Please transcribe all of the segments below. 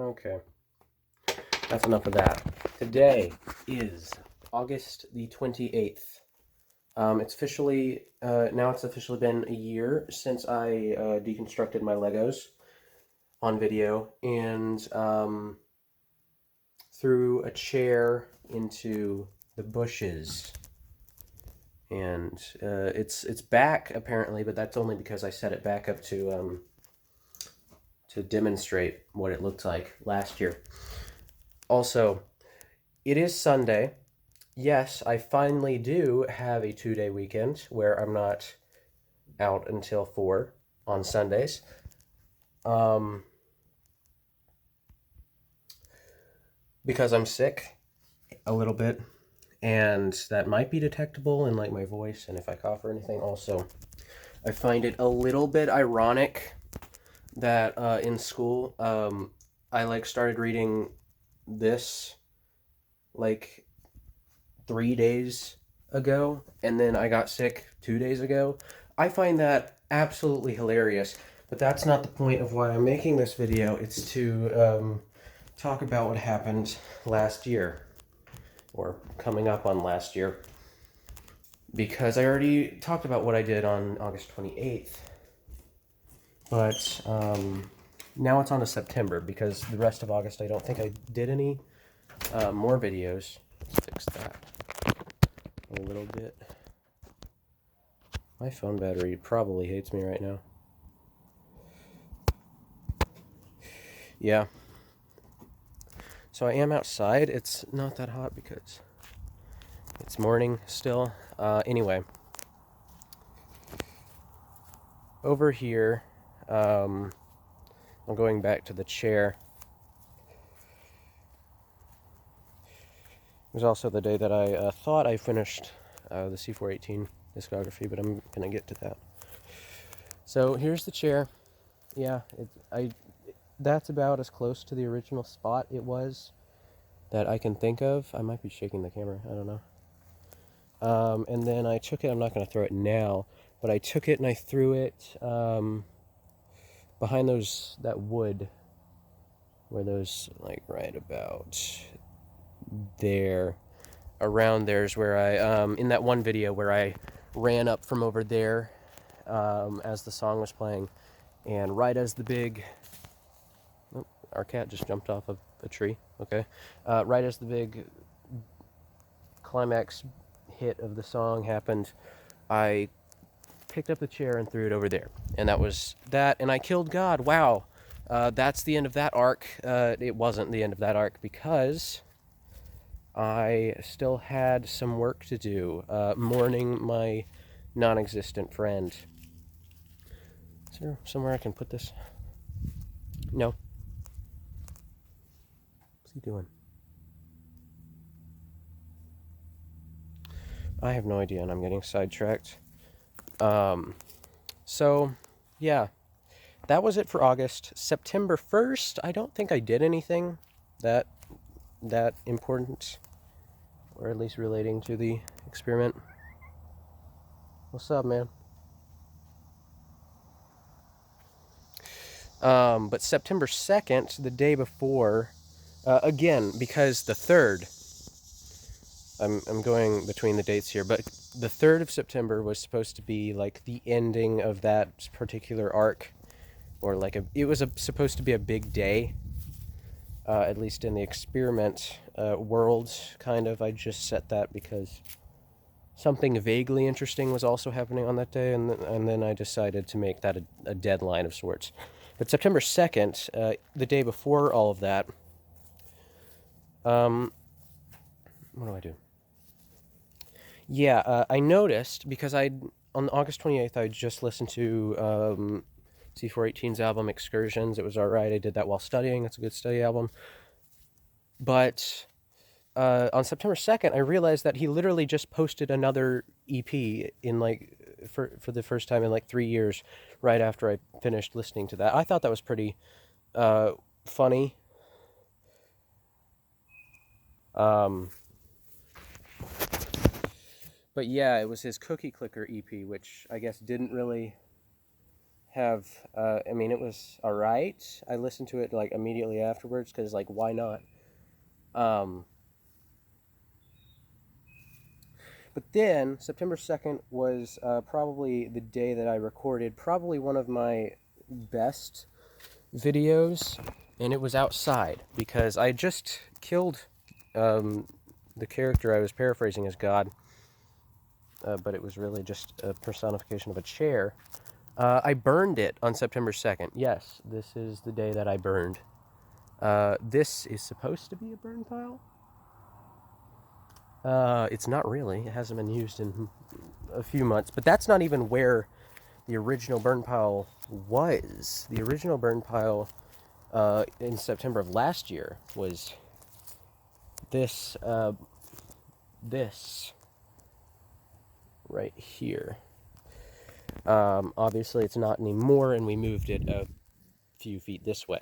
Okay, that's enough of that. Today is August the 28th. It's officially been a year since I deconstructed my Legos on video and threw a chair into the bushes. And it's back apparently, but that's only because I set it back up to demonstrate what it looked like last year. Also, it is Sunday. Yes, I finally do have a 2-day weekend where I'm not out until 4 on Sundays. Because I'm sick a little bit, and that might be detectable in like my voice and if I cough or anything. Also, I find it a little bit ironic that in school I started reading this like 3 days ago, and then I got sick 2 days ago. I find that absolutely hilarious, but that's not the point of why I'm making this video. It's to talk about what happened last year, or coming up on last year, because I already talked about what I did on August 28th, but now it's on to September, because the rest of August I don't think I did any more videos. Let's fix that a little bit. My phone battery probably hates me right now. Yeah. So I am outside. It's not that hot because it's morning still. Anyway. Over here, I'm going back to the chair. It was also the day that I thought I finished the C418 discography, but I'm going to get to that. So here's the chair. Yeah, that's about as close to the original spot it was that I can think of. I might be shaking the camera, I don't know. And then I took it, I'm not going to throw it now, but I took it and I threw it behind that wood, where those, like right about there, around there's where I, in that one video where I ran up from over there as the song was playing, and right as the big, our cat just jumped off of a tree, okay, right as the big climax hit of the song happened, I picked up the chair and threw it over there, and that was that, and I killed God. Wow. That's the end of that arc. It wasn't the end of that arc, because I still had some work to do, mourning my non-existent friend. Is there somewhere I can put this? No. What's he doing? I have no idea, and I'm getting sidetracked. So, yeah, that was it for August. September 1st, I don't think I did anything that important, or at least relating to the experiment. What's up, man? But September 2nd, the day before, again, because the 3rd, I'm going between the dates here, but the 3rd of September was supposed to be like the ending of that particular arc, or like it was supposed to be a big day, at least in the experiment world, kind of. I just set that because something vaguely interesting was also happening on that day, and then I decided to make that a deadline of sorts. But September 2nd, the day before all of that, what do I do? Yeah, I noticed, because on August 28th, I just listened to C418's album, Excursions. It was alright. I did that while studying. It's a good study album. But on September 2nd, I realized that he literally just posted another EP in like for the first time in like 3 years, right after I finished listening to that. I thought that was pretty funny. But yeah, it was his Cookie Clicker EP, which I guess didn't really have, I mean, it was all right. I listened to it like immediately afterwards because, like, why not? But then September 2nd was probably the day that I recorded probably one of my best videos, and it was outside because I just killed the character I was paraphrasing as God, but it was really just a personification of a chair. I burned it on September 2nd. Yes, this is the day that I burned. This is supposed to be a burn pile. It's not really. It hasn't been used in a few months, but that's not even where the original burn pile was. The original burn pile in September of last year was this this right here. Obviously it's not anymore, and we moved it a few feet this way.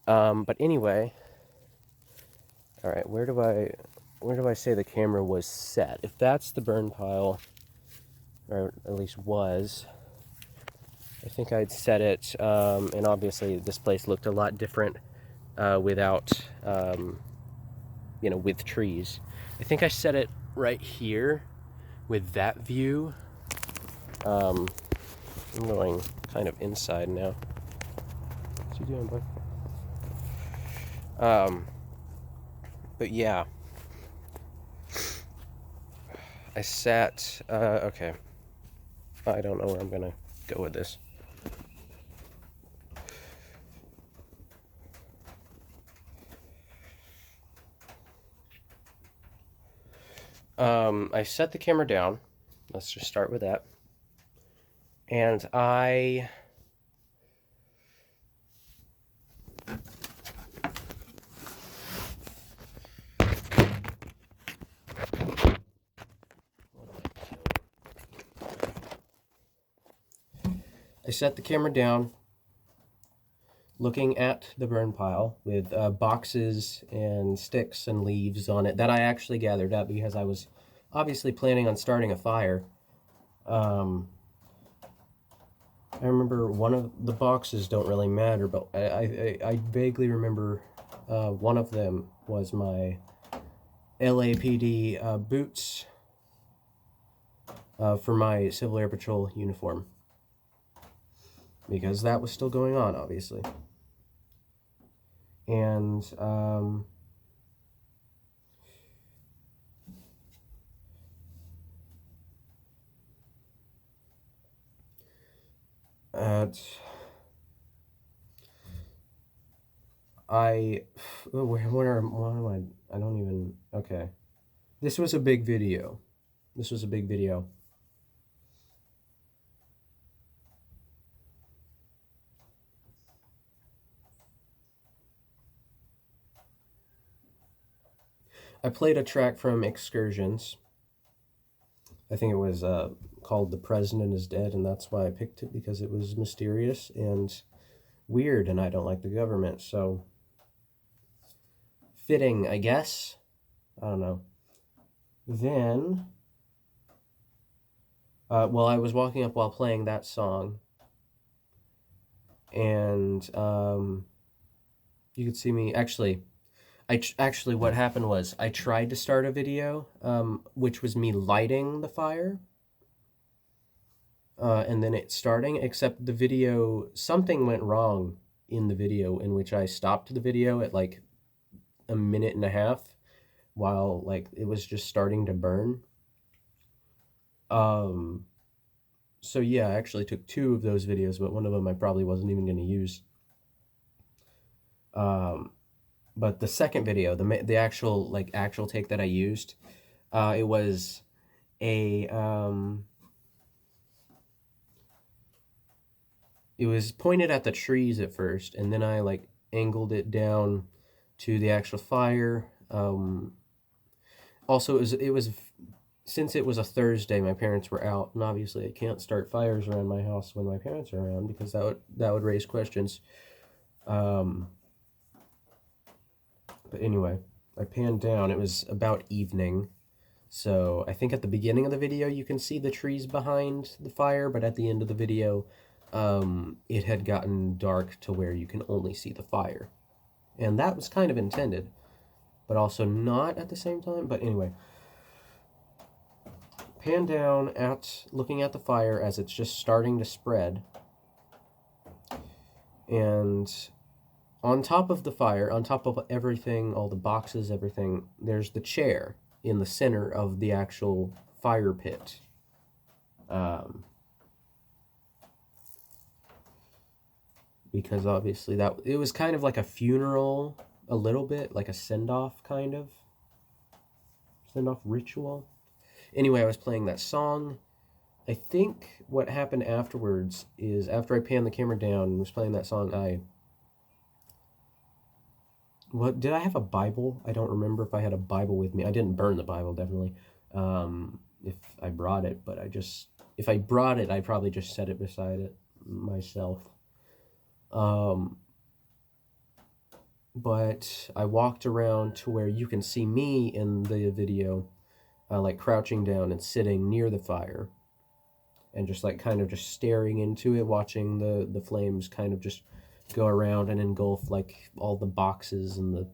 But anyway, all right, where do I say the camera was set? If that's the burn pile, or at least was, I think I'd set it, and obviously this place looked a lot different without, with trees. I think I set it right here with that view. I'm going kind of inside now. What's he doing, bud? But yeah. I sat, okay. I don't know where I'm gonna go with this. I set the camera down. Let's just start with that. And I set the camera down, looking at the burn pile with boxes and sticks and leaves on it that I actually gathered up because I was obviously planning on starting a fire. I remember one of the boxes don't really matter, but I vaguely remember one of them was my LAPD boots for my Civil Air Patrol uniform, because that was still going on, obviously. And where am I don't even, okay. This was a big video. This was a big video. I played a track from Excursions. I think it was called The President is Dead, and that's why I picked it, because it was mysterious and weird, and I don't like the government, so fitting, I guess. I don't know. Then, well, I was walking up while playing that song, and you could see me, actually, what happened was I tried to start a video, which was me lighting the fire, and then it starting, except the video, something went wrong in the video, in which I stopped the video at like a minute and a half while like it was just starting to burn. So yeah, I actually took 2 of those videos, but one of them I probably wasn't even going to use. But the second video, the actual take that I used, it was a it was pointed at the trees at first, and then I like angled it down to the actual fire. Also, it was since it was a Thursday, my parents were out, and obviously I can't start fires around my house when my parents are around, because that would raise questions. But anyway, I panned down. It was about evening, so I think at the beginning of the video you can see the trees behind the fire, but at the end of the video it had gotten dark to where you can only see the fire. And that was kind of intended, but also not at the same time. But anyway, pan down at looking at the fire as it's just starting to spread. And on top of the fire, on top of everything, all the boxes, everything, there's the chair in the center of the actual fire pit. Because obviously that it was kind of like a funeral, a little bit like a send-off kind of send-off ritual. Anyway, I was playing that song. I think what happened afterwards is after I panned the camera down and was playing that song, what did I have a Bible? I don't remember if I had a Bible with me. I didn't burn the Bible, definitely. If I brought it, but if I brought it, I probably just set it beside it myself. But I walked around to where you can see me in the video, like crouching down and sitting near the fire, and just like kind of just staring into it, watching the flames kind of just go around and engulf like all the boxes and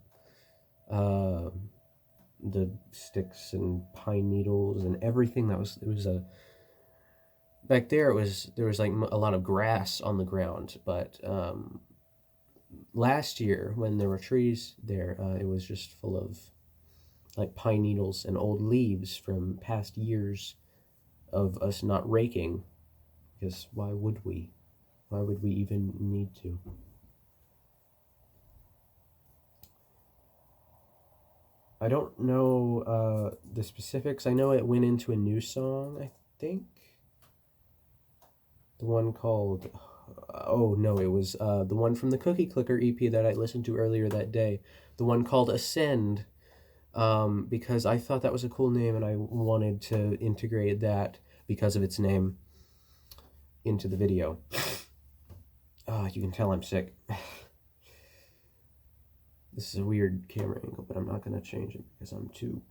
the sticks and pine needles and everything that was. It was a back there. There was like a lot of grass on the ground, but last year when there were trees there, it was just full of like pine needles and old leaves from past years of us not raking, because why would we? Why would we even need to? I don't know the specifics. I know it went into a new song, I think. The one called... Oh, no, it was the one from the Cookie Clicker EP that I listened to earlier that day. The one called Ascend, because I thought that was a cool name and I wanted to integrate that because of its name into the video. You can tell I'm sick. This is a weird camera angle, but I'm not going to change it because I'm too...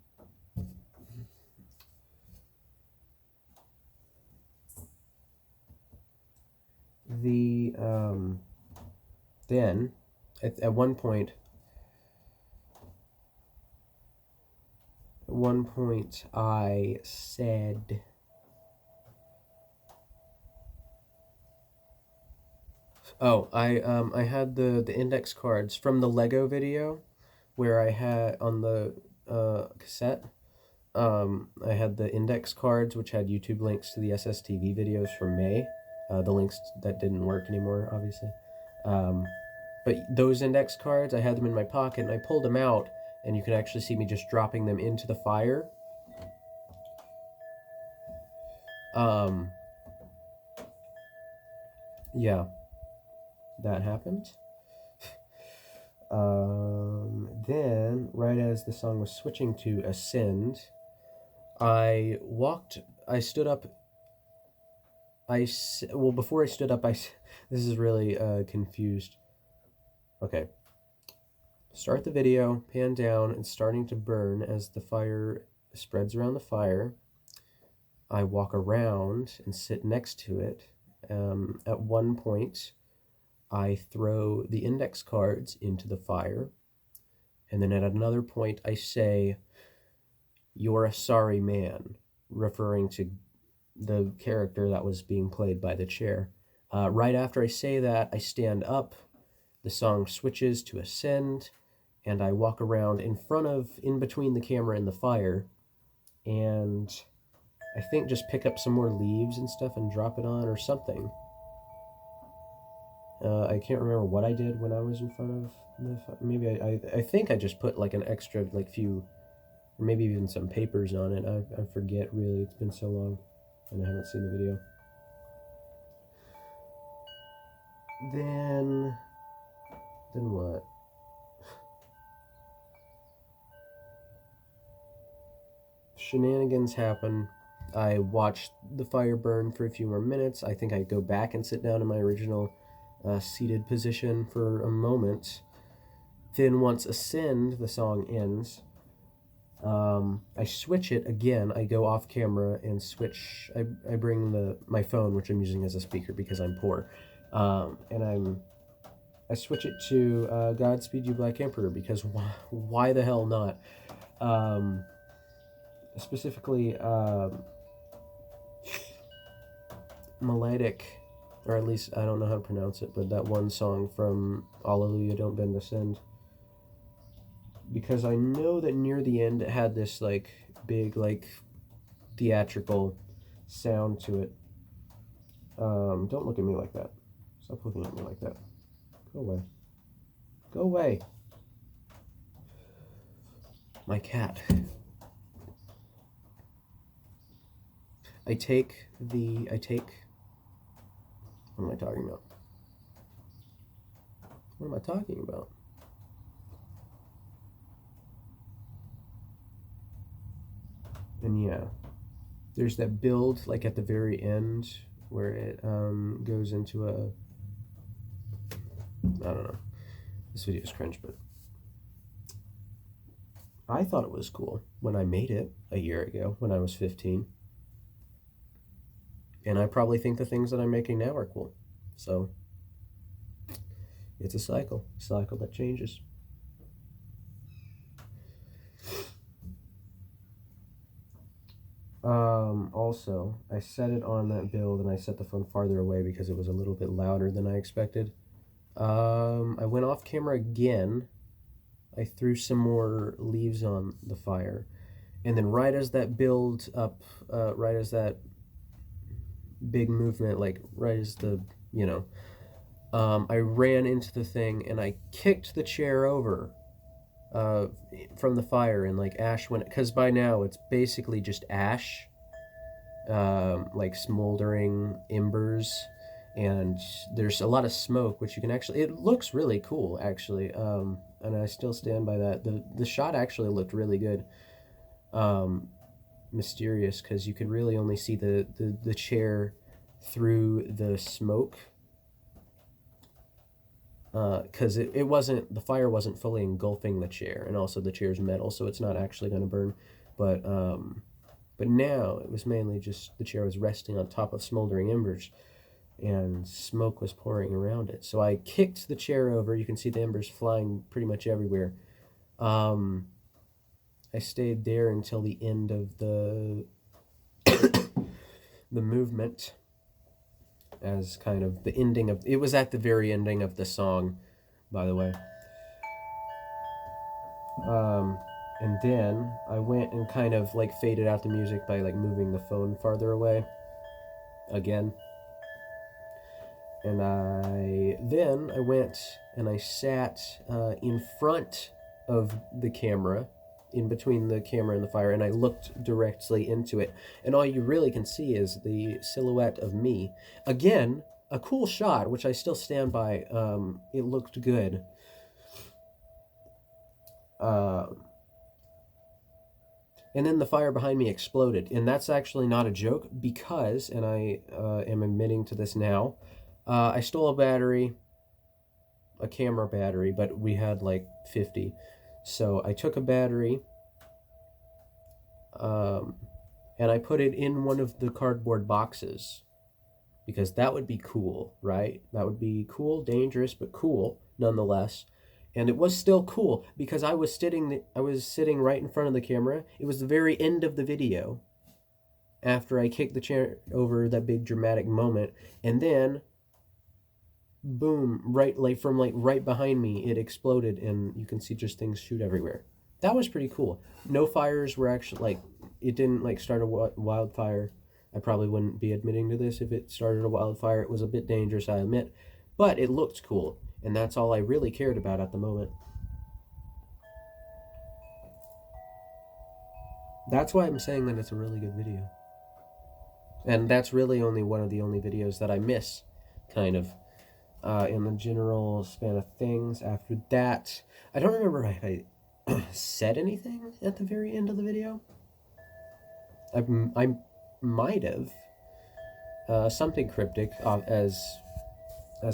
Then, at one point, I said... Oh, I had the index cards from the Lego video, where I had on the cassette. I had the index cards, which had YouTube links to the SSTV videos from May. The links that didn't work anymore, obviously. But those index cards, I had them in my pocket, and I pulled them out, and you can actually see me just dropping them into the fire. Yeah, that happened. Then, right as the song was switching to Ascend, I stood up. Well, before I stood up, this is really confused. Okay. Start the video, pan down, and starting to burn as the fire spreads around the fire. I walk around and sit next to it. At one point, I throw the index cards into the fire. And then at another point, I say, "You're a sorry man," referring to the character that was being played by the chair. Right after I say that, I stand up. The song switches to Ascend, and I walk around in between the camera and the fire, and I think just pick up some more leaves and stuff and drop it on or something. I can't remember what I did when I was in front of maybe I think I just put like an extra like few, or maybe even some papers on it. I forget really. It's been so long and I haven't seen the video. Then what? Shenanigans happen. I watched the fire burn for a few more minutes. I think I go back and sit down in my original seated position for a moment. Then once Ascend, the song ends, I switch it again. I go off camera and switch. I bring my phone, which I'm using as a speaker because I'm poor, and I switch it to Godspeed You Black Emperor because why the hell not? Specifically, Melodic, or at least I don't know how to pronounce it, but that one song from Alleluia Don't Bend Ascend. Because I know that near the end it had this like big like theatrical sound to it. Don't look at me like that. Stop looking at me like that. Go away. Go away. My cat. I take what am I talking about? What am I talking about? And yeah, there's that build like at the very end where it goes into a, I don't know, this video is cringe, but I thought it was cool when I made it a year ago when I was 15, and I probably think the things that I'm making now are cool. So it's a cycle that changes. Also, I set it on that build and I set the phone farther away because it was a little bit louder than I expected. I went off camera again. I threw some more leaves on the fire. And then right as that build up, right as that big movement, like right as the, you know, I ran into the thing and I kicked the chair over from the fire, and like ash went, because by now it's basically just ash, like smoldering embers, and there's a lot of smoke, which you can actually, it looks really cool actually, and I still stand by that. The shot actually looked really good, mysterious, because you could really only see the chair through the smoke, because it wasn't, the fire wasn't fully engulfing the chair, and also the chair's metal, so it's not actually going to burn. But now it was mainly just the chair was resting on top of smoldering embers, and smoke was pouring around it. So I kicked the chair over. You can see the embers flying pretty much everywhere. I stayed there until the end of the the movement, as kind of the ending of, it was at the very ending of the song, by the way. And then I went and kind of like faded out the music by like moving the phone farther away again. And I went and I sat in front of the camera, in between the camera and the fire, and I looked directly into it. And all you really can see is the silhouette of me. Again, a cool shot, which I still stand by. It looked good. And then the fire behind me exploded. And that's actually not a joke, because, and I am admitting to this now, I stole a battery, a camera battery, but we had like 50. So I took a battery, and I put it in one of the cardboard boxes, because that would be cool, right? That would be cool, dangerous, but cool nonetheless. And it was still cool because I was sitting right in front of the camera. It was the very end of the video, after I kicked the chair over, that big dramatic moment, and then boom, right, like from like right behind me, it exploded, and you can see just things shoot everywhere. That was pretty cool. No fires were actually, like, it didn't like start a wildfire. I probably wouldn't be admitting to this if it started a wildfire. It was a bit dangerous, I admit, but it looked cool, and that's all I really cared about at the moment. That's why I'm saying that it's a really good video. And that's really only one of the only videos that I miss, kind of, in the general span of things. After that, I don't remember if I said anything at the very end of the video. I might have. Something cryptic, as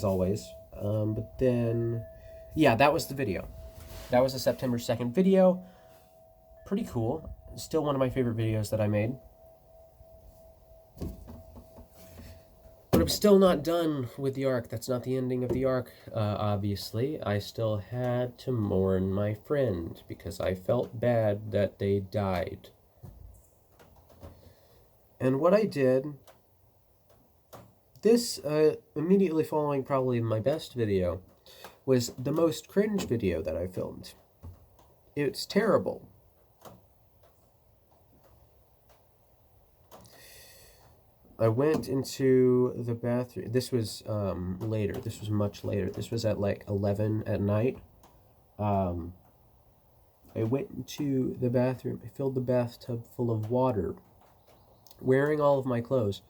always. But then, yeah, that was the video. That was the September 2nd video. pretty cool. Still one of my favorite videos that I made. But I'm still not done with the arc. That's not the ending of the arc, obviously. I still had to mourn my friend because I felt bad that they died. And what I did, this immediately following probably my best video, was the most cringe video that I filmed. It's terrible. I went into the bathroom. This was later. This was much later. This was at like 11 at night. I went into the bathroom. I filled the bathtub full of water, wearing all of my clothes,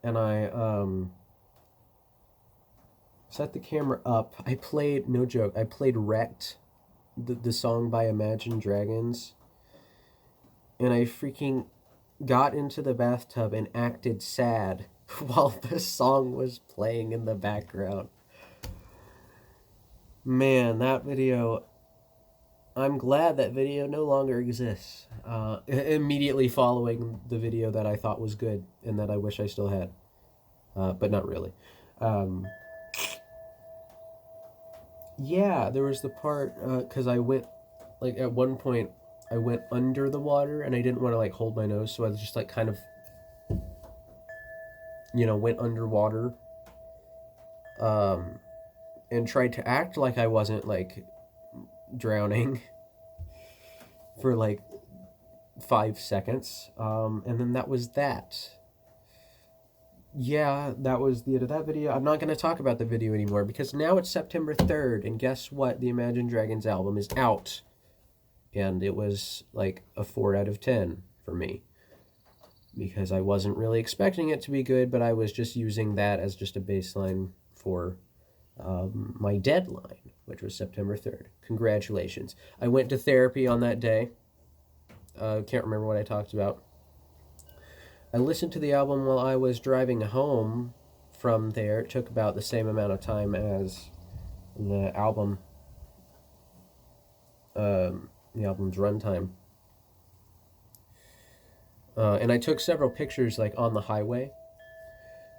and I set the camera up. I played, no joke, I played Wrecked, the song by Imagine Dragons, and I freaking got into the bathtub and acted sad while the song was playing in the background. Man, that video, I'm glad that video no longer exists. Immediately following the video that I thought was good and that I wish I still had, but not really. Yeah, there was the part, because I went, like, at one point, I went under the water and I didn't want to like hold my nose, so I just like kind of, you know, went underwater, and tried to act like I wasn't like drowning for like 5 seconds, and then that was that. Yeah, that was the end of that video. I'm not going to talk about the video anymore because now it's September 3rd, and guess what? The Imagine Dragons album is out. And it was like a 4 out of 10 for me because I wasn't really expecting it to be good, but I was just using that as just a baseline for my deadline, which was September 3rd. Congratulations. I went to therapy on that day. Can't remember what I talked about. I listened to the album while I was driving home from there. It took about the same amount of time as the album. The album's runtime. And I took several pictures like on the highway.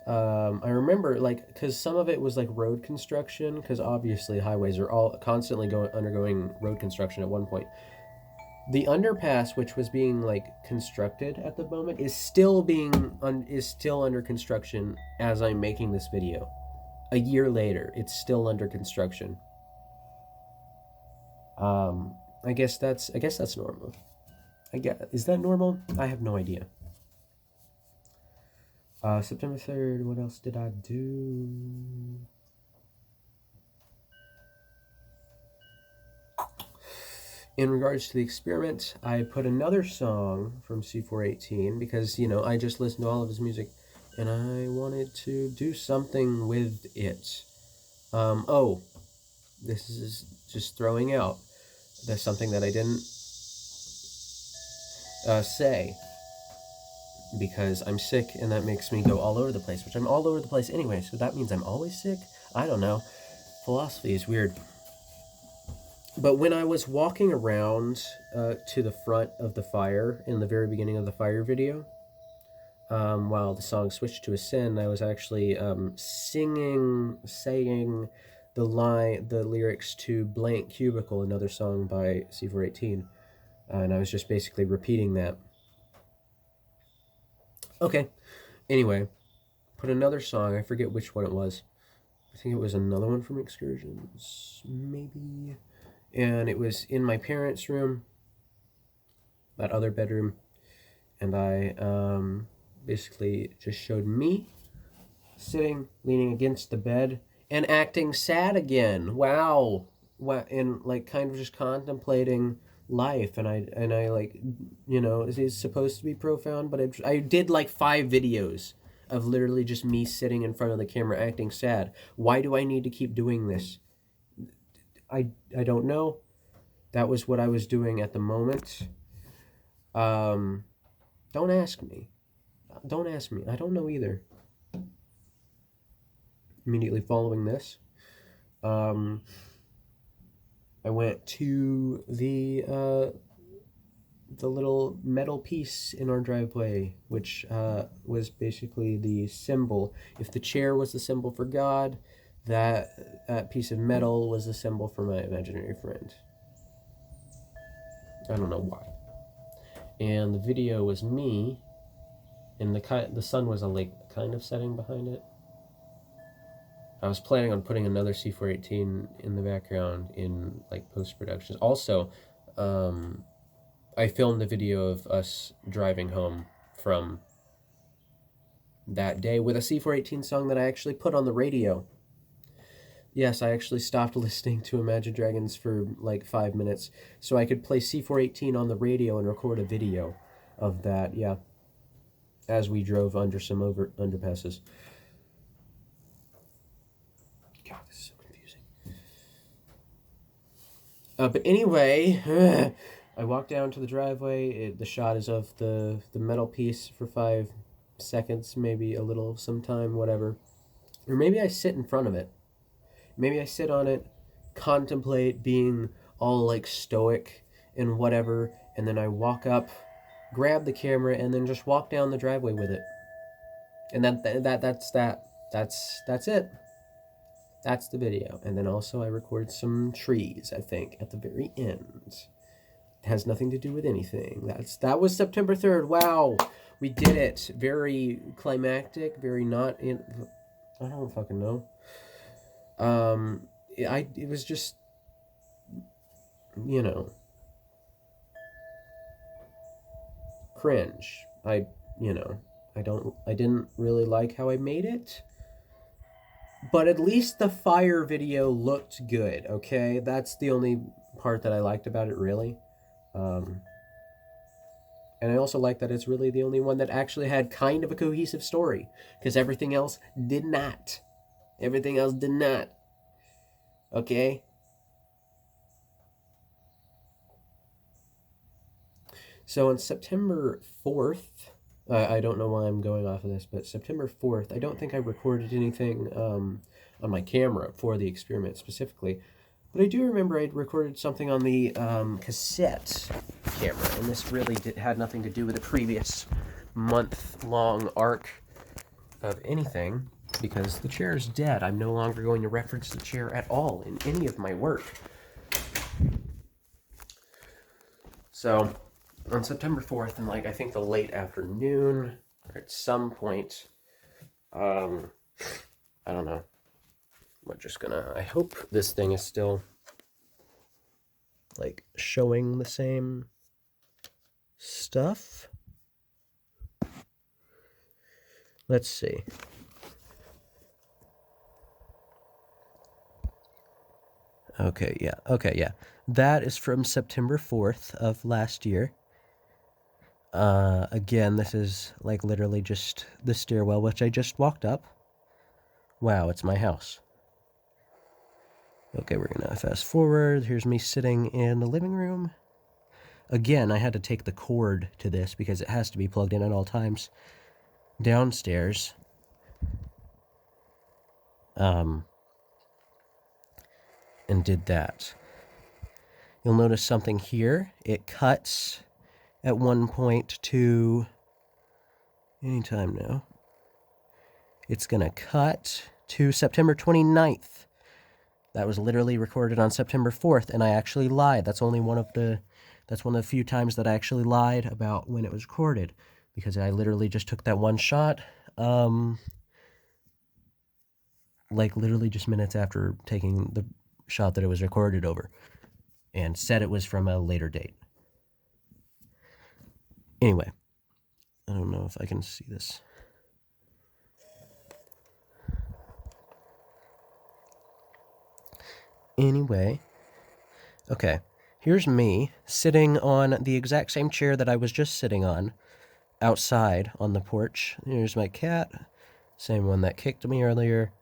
I remember like, because some of it was like road construction, because obviously highways are all constantly undergoing road construction at one point. The underpass, which was being like constructed at the moment, is still under construction as I'm making this video. A year later, it's still under construction. I guess that's normal. Is that normal? I have no idea. September 3rd, what else did I do? In regards to the experiment, I put another song from C418 because, you know, I just listened to all of his music and I wanted to do something with it. Oh, this is just throwing out. There's something that I didn't say because I'm sick and that makes me go all over the place, which I'm all over the place anyway, so that means I'm always sick? I don't know. Philosophy is weird. But when I was walking around to the front of the fire in the very beginning of the fire video, while the song switched to Ascend, I was actually saying the lyrics to Blank Cubicle, another song by C418, and I was just basically repeating that. Okay, anyway, put another song, I forget which one it was. I think it was another one from Excursions, maybe. And it was in my parents' room, that other bedroom, and I basically just showed me sitting, leaning against the bed, and acting sad again. Wow. And like kind of just contemplating life, and I like, you know, it's supposed to be profound, but I did like 5 videos of literally just me sitting in front of the camera acting sad. Why do I need to keep doing this? I don't know. That was what I was doing at the moment. Don't ask me. Don't ask me. I don't know either. Immediately following this, I went to the the little metal piece in our driveway, which was basically the symbol. If the chair was the symbol for God, that piece of metal was the symbol for my imaginary friend. I don't know why. And the video was me, and the sun was like kind of setting behind it. I was planning on putting another C418 in the background in like post-production. Also, I filmed the video of us driving home from that day with a C418 song that I actually put on the radio. Yes, I actually stopped listening to Imagine Dragons for like 5 minutes so I could play C418 on the radio and record a video of that, yeah, as we drove under some underpasses. God, this is so confusing. But anyway, I walked down to the driveway. The shot is of the metal piece for 5 seconds, maybe a little sometime, whatever. Or maybe I sit in front of it. Maybe I sit on it, contemplate being all like stoic and whatever, and then I walk up, grab the camera, and then just walk down the driveway with it. And that's that. That's it. That's the video. And then also I record some trees, I think, at the very end. It has nothing to do with anything. That was September 3rd. Wow. We did it. Very climactic, very not in I don't fucking know. It was just, you know, cringe. I didn't really like how I made it. But at least the fire video looked good, okay? That's the only part that I liked about it, really. And I also like that it's really the only one that actually had kind of a cohesive story, because everything else did not. Everything else did not. Okay? So on September 4th, I don't know why I'm going off of this, but September 4th, I don't think I recorded anything on my camera for the experiment specifically, but I do remember I recorded something on the cassette camera, and this really had nothing to do with the previous month-long arc of anything, because the chair is dead. I'm no longer going to reference the chair at all in any of my work. So, on September 4th, in like, I think the late afternoon, or at some point, I don't know. We're just gonna, I hope this thing is still, like, showing the same stuff. Let's see. Okay, yeah. That is from September 4th of last year. Again, this is like literally just the stairwell, which I just walked up. Wow, it's my house. Okay, we're gonna fast forward. Here's me sitting in the living room. Again, I had to take the cord to this because it has to be plugged in at all times. Downstairs. And did that. You'll notice something here. It cuts at one point to anytime now. It's gonna cut to September 29th. That was literally recorded on September 4th, and I actually lied. That's one of the few times that I actually lied about when it was recorded, because I literally just took that one shot, like literally just minutes after taking the shot that it was recorded over, and said it was from a later date. Anyway, I don't know if I can see this. Anyway, okay, here's me sitting on the exact same chair that I was just sitting on outside on the porch. Here's my cat, same one that kicked me earlier.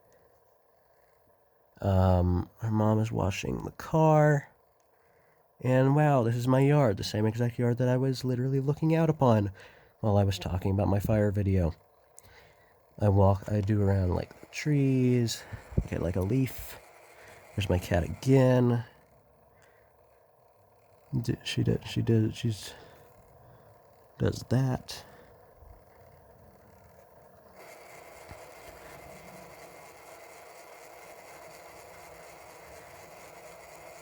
Her mom is washing the car. And wow, this is my yard, the same exact yard that I was literally looking out upon while I was talking about my fire video. I do around like the trees, get like a leaf. There's my cat again. She's does that.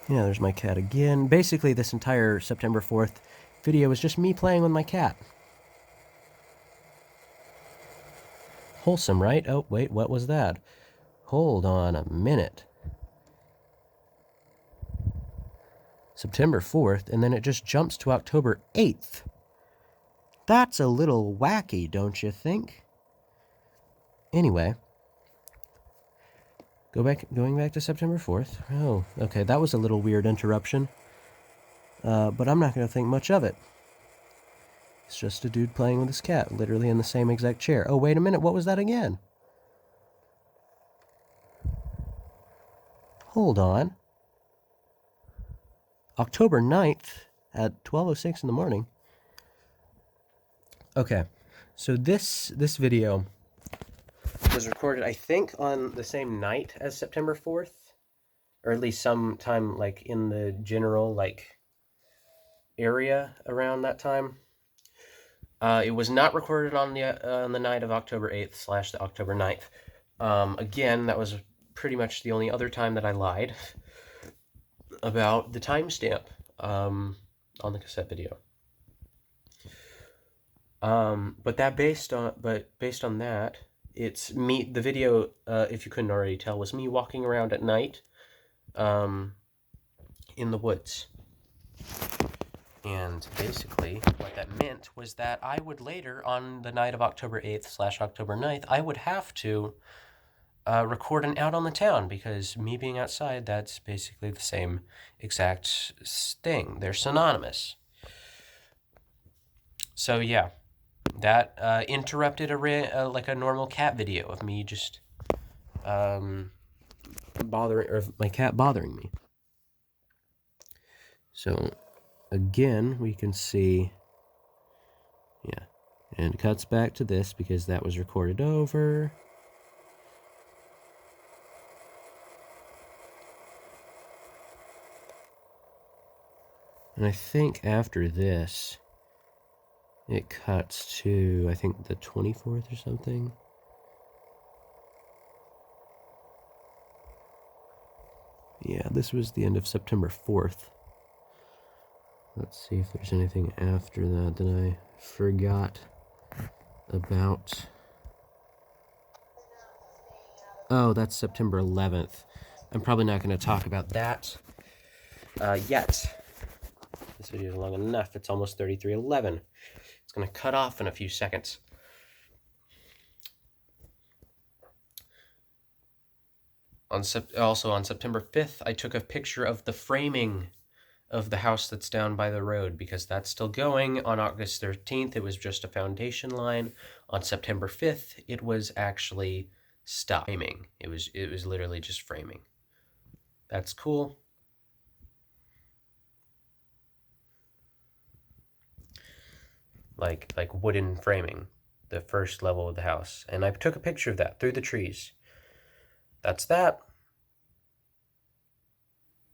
Yeah, there's my cat again. Basically, this entire September 4th video was just me playing with my cat. Wholesome, right? Oh, wait, what was that? Hold on a minute. September 4th, and then it just jumps to October 8th. That's a little wacky, don't you think? Anyway, going back to September 4th. Oh, okay, that was a little weird interruption. But I'm not going to think much of it. It's just a dude playing with his cat, literally in the same exact chair. Oh, wait a minute, what was that again? Hold on. October 9th at 12:06 in the morning. Okay, so this video was recorded, I think, on the same night as September 4th, or at least sometime like in the general like area around that time. It was not recorded on the night of October 8th / the October 9th. Again, that was pretty much the only other time that I lied about the timestamp on the cassette video. But based on that, it's me. The video, if you couldn't already tell, was me walking around at night, in the woods. And basically, what that meant was that I would later, on the night of October 8th / October 9th, I would have to record an out on the town, because me being outside, that's basically the same exact thing. They're synonymous. So yeah, that interrupted like a normal cat video of me just my cat bothering me. So again, we can see, yeah, and it cuts back to this because that was recorded over. And I think after this, it cuts to, I think, the 24th or something. Yeah, this was the end of September 4th. Let's see if there's anything after that I forgot about. Oh, that's September 11th. I'm probably not going to talk about that yet. This video is long enough. It's almost 33:11. It's going to cut off in a few seconds. Also on September 5th, I took a picture of the framing of the house that's down by the road, because that's still going. On August 13th, it was just a foundation line. On September 5th, it was actually framing. It was literally just framing. That's cool. Like wooden framing, the first level of the house. And I took a picture of that through the trees. That's that.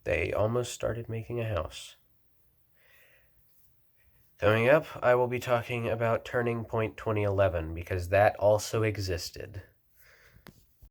They almost started making a house. Coming up, I will be talking about Turning Point 2011, because that also existed.